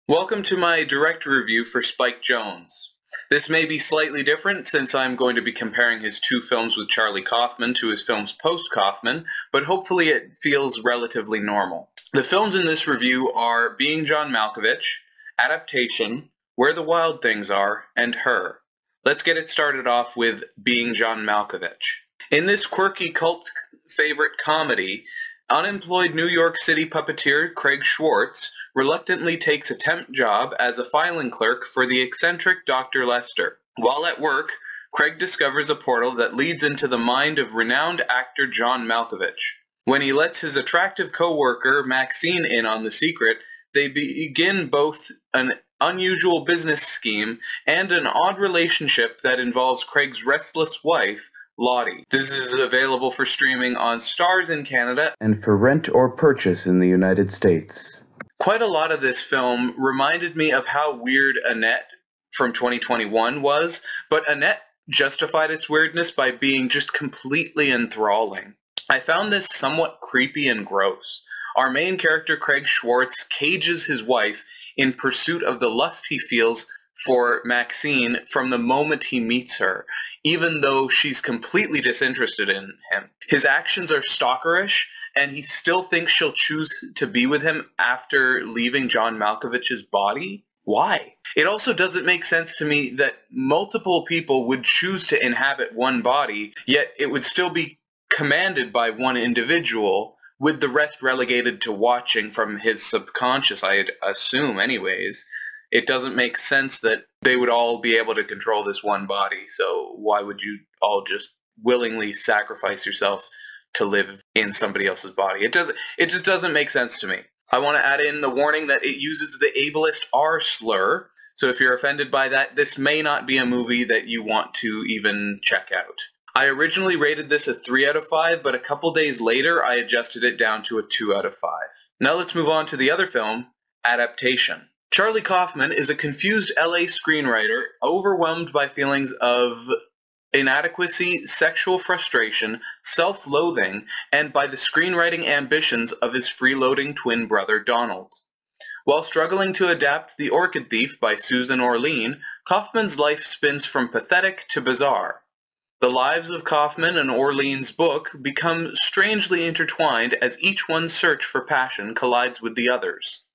Welcome to my direct review for Spike Jonze. This may be slightly different since I'm going to be comparing his two films with Charlie Kaufman to his films post-Kaufman, but hopefully it feels relatively normal. The films in this review are Being John Malkovich, Adaptation, Where the Wild Things Are, and Her. Let's get it started off with Being John Malkovich. In this quirky cult favorite comedy, unemployed New York City puppeteer Craig Schwartz reluctantly takes a temp job as a filing clerk for the eccentric Dr. Lester. While at work, Craig discovers a portal that leads into the mind of renowned actor John Malkovich. When he lets his attractive co-worker Maxine in on the secret, they begin both an unusual business scheme and an odd relationship that involves Craig's restless wife, Lottie. This is available for streaming on Starz in Canada and for rent or purchase in the United States. Quite a lot of this film reminded me of how weird Annette from 2021 was, but Annette justified its weirdness by being just completely enthralling. I found this somewhat creepy and gross. Our main character, Craig Schwartz, cages his wife in pursuit of the lust he feels for Maxine from the moment he meets her, even though she's completely disinterested in him. His actions are stalkerish, and he still thinks she'll choose to be with him after leaving John Malkovich's body? Why? It also doesn't make sense to me that multiple people would choose to inhabit one body, yet it would still be commanded by one individual, with the rest relegated to watching from his subconscious, I'd assume anyways. It doesn't make sense that they would all be able to control this one body, so why would you all just willingly sacrifice yourself to live in somebody else's body? It just doesn't make sense to me. I want to add in the warning that it uses the ableist R slur, so if you're offended by that, this may not be a movie that you want to even check out. I originally rated this a 3 out of 5, but a couple days later I adjusted it down to a 2 out of 5. Now let's move on to the other film, Adaptation. Charlie Kaufman is a confused LA screenwriter overwhelmed by feelings of inadequacy, sexual frustration, self-loathing, and by the screenwriting ambitions of his freeloading twin brother Donald. While struggling to adapt The Orchid Thief by Susan Orlean, Kaufman's life spins from pathetic to bizarre. The lives of Kaufman and Orlean's book become strangely intertwined as each one's search for passion collides with the other's.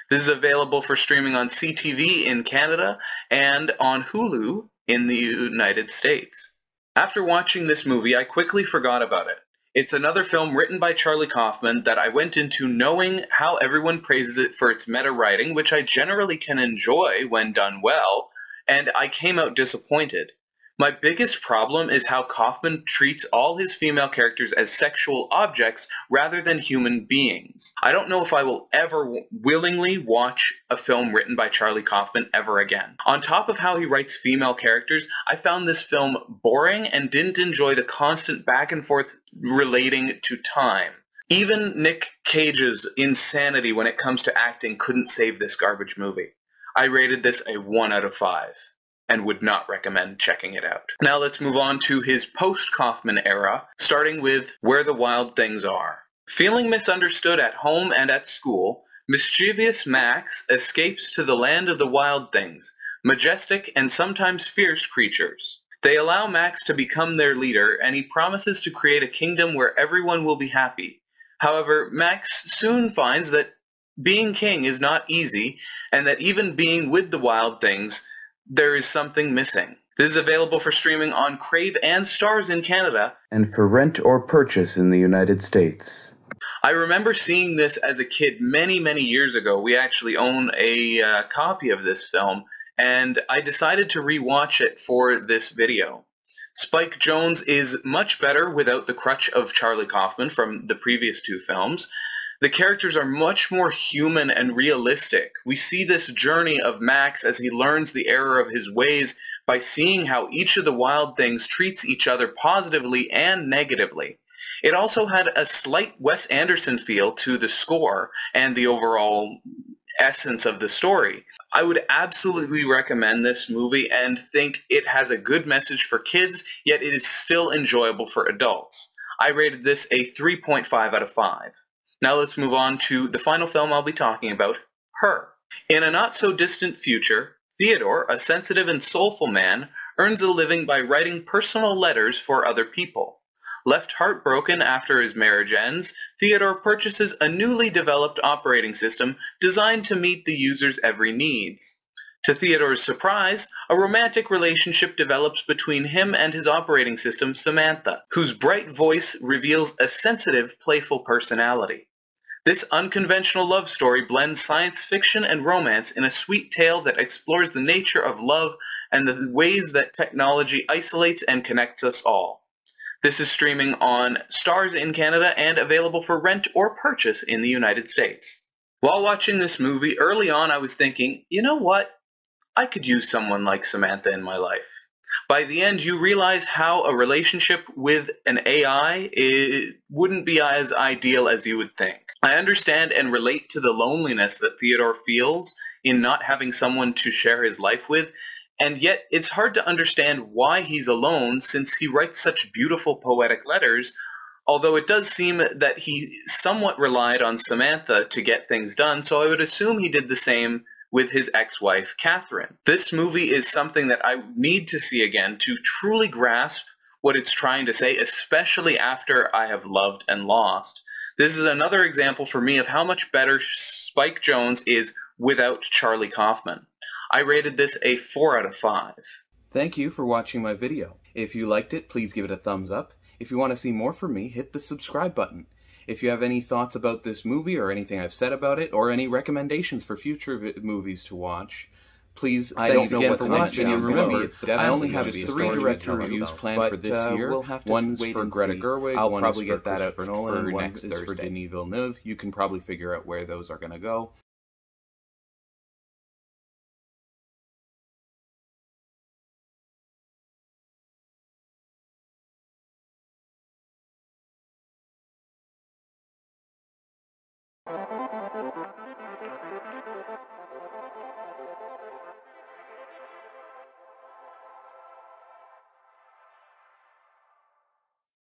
This is available for streaming on CTV in Canada and on Hulu in the United States. After watching this movie, I quickly forgot about it. It's another film written by Charlie Kaufman that I went into knowing how everyone praises it for its meta writing, which I generally can enjoy when done well, and I came out disappointed. My biggest problem is how Kaufman treats all his female characters as sexual objects rather than human beings. I don't know if I will ever willingly watch a film written by Charlie Kaufman ever again. On top of how he writes female characters, I found this film boring and didn't enjoy the constant back and forth relating to time. Even Nick Cage's insanity when it comes to acting couldn't save this garbage movie. I rated this a 1 out of 5. And would not recommend checking it out. Now let's move on to his post-Kaufman era, starting with Where the Wild Things Are. Feeling misunderstood at home and at school, mischievous Max escapes to the land of the wild things, majestic and sometimes fierce creatures. They allow Max to become their leader, and he promises to create a kingdom where everyone will be happy. However, Max soon finds that being king is not easy, and that even being with the wild things, there is something missing. This is available for streaming on Crave and Starz in Canada, and for rent or purchase in the United States. I remember seeing this as a kid many, many years ago. We actually own a copy of this film, and I decided to rewatch it for this video. Spike Jonze is much better without the crutch of Charlie Kaufman from the previous two films. The characters are much more human and realistic. We see this journey of Max as he learns the error of his ways by seeing how each of the wild things treats each other positively and negatively. It also had a slight Wes Anderson feel to the score and the overall essence of the story. I would absolutely recommend this movie and think it has a good message for kids, yet it is still enjoyable for adults. I rated this a 3.5 out of 5. Now let's move on to the final film I'll be talking about, Her. In a not-so-distant future, Theodore, a sensitive and soulful man, earns a living by writing personal letters for other people. Left heartbroken after his marriage ends, Theodore purchases a newly developed operating system designed to meet the user's every needs. To Theodore's surprise, a romantic relationship develops between him and his operating system, Samantha, whose bright voice reveals a sensitive, playful personality. This unconventional love story blends science fiction and romance in a sweet tale that explores the nature of love and the ways that technology isolates and connects us all. This is streaming on Starz in Canada and available for rent or purchase in the United States. While watching this movie, early on I was thinking, you know what? I could use someone like Samantha in my life. By the end, you realize how a relationship with an AI wouldn't be as ideal as you would think. I understand and relate to the loneliness that Theodore feels in not having someone to share his life with, and yet it's hard to understand why he's alone since he writes such beautiful poetic letters, although it does seem that he somewhat relied on Samantha to get things done, so I would assume he did the same with his ex-wife, Catherine. This movie is something that I need to see again to truly grasp what it's trying to say, especially after I have loved and lost. This is another example for me of how much better Spike Jonze is without Charlie Kaufman. I rated this a 4 out of 5. Thank you for watching my video. If you liked it, please give it a thumbs up. If you want to see more from me, hit the subscribe button. If you have any thoughts about this movie or anything I've said about it, or any recommendations for future movies to watch, please thanks again for watching. And remember, I only have 3 director reviews planned for this year. One's for Greta Gerwig, I'll probably get that out for Nolan, and one is for Denis Villeneuve. You can probably figure out where those are going to go.